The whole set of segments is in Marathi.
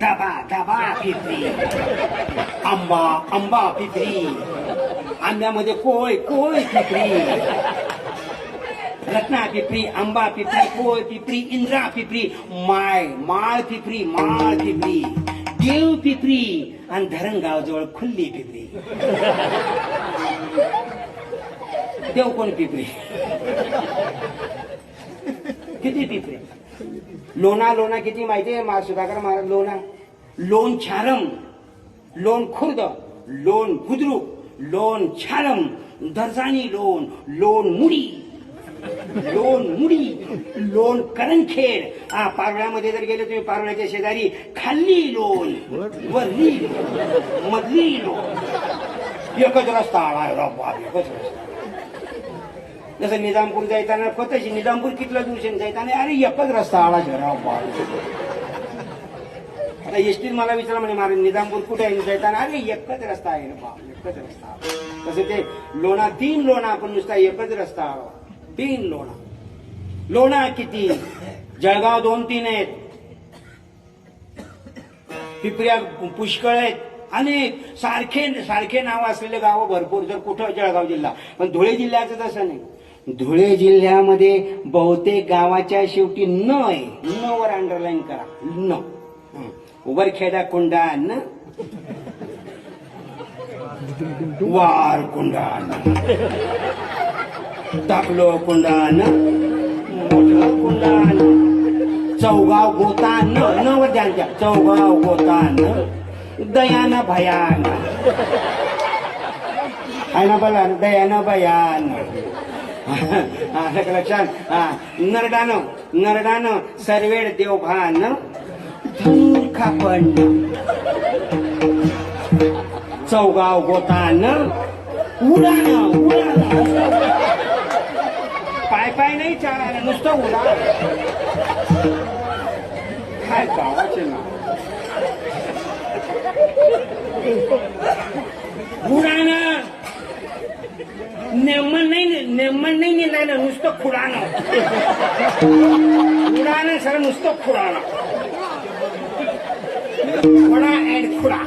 दबा दबा पिपरी, आंबा आंबा पिपरी, आंब्यामध्ये कोय कोय पिपरी, रत्ना पिपरी, आंबा पिपरी, कोय पिपरी, इंद्रा पिपरी, माळ पिपरी, माळ पिपरी, देव पिपरी आणि धरणगाव जवळ खुल्ली पिपरी. देव कोण पिपरी? किती पिपरी? लोणा किती माहितीये सुधाकर महाराज? लोण छारम, लोण खुर्द, लोण बुद्रुक, लोण छारम, दर्जानी लोण मुडी, लोण करणखेड. पारोळ्यामध्ये जर गेले तुम्ही पारोळ्याच्या शेजारी खाल्ली लोण, वरली लोण, मधली लोण, एकच रस्ता आला. एकच रस्ता. जसं निजामपूर जायताना स्वतःची निजामपूर कितलं दूर जायताना अरे एकच रस्ता आला राव. आता एसटीत मला विचारलं म्हणे महाराज निजामपूर कुठे आहे जायताना अरे एकच रस्ता आहे ना बाप, एकच रस्ता. तसं ते लोणा 3 लोणा आपण नुसता एकच रस्ता आला. 3 लोणा किती? जळगाव 2-3 आहेत, पिपऱ्या पुष्कळ आहेत, अनेक सारखे नाव असलेले गाव भरपूर. जर कुठं जळगाव जिल्हा, पण धुळे जिल्ह्याचं तसं नाही. धुळे जिल्ह्यामध्ये बहुतेक गावाच्या शेवटी न आहे. न वर अंडरलाईन करा. न वरखेडा कुंडान, वार कुंडान, टाकलो कुंडान, मोठं कुंडान, चौगाव गोतान, न वर ध्यान द्या. चौगाव गोतान, दयान भयान, आहे ना बोला दयान भयान. लक्षात. नरडान सर्वेड देवभान, खापण, चौगाव गोतान, उडान. पाय नाही चालायला, नुसतं उडा. काय गावाचे नाव? उडान. नेमन नाही निघायला, नुसतं खुडानं. उडानं सर नुसतं खुडानं. खुडा अँड खुडा.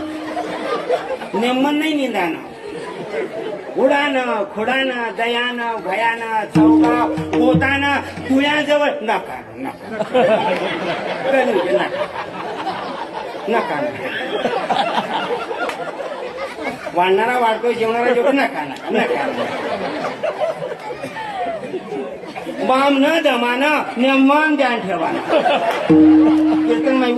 नेमन नाही निघाणं. उडानं, खुडानं, दयानं, भयानं, चौगाव गोतानं, तुळ्याजवळ नका. वाढणारा वाढतोय, जेवणारा जेवण नका. बाम न दमानं नेमन ध्यान ठेवाना. कीर्तन माई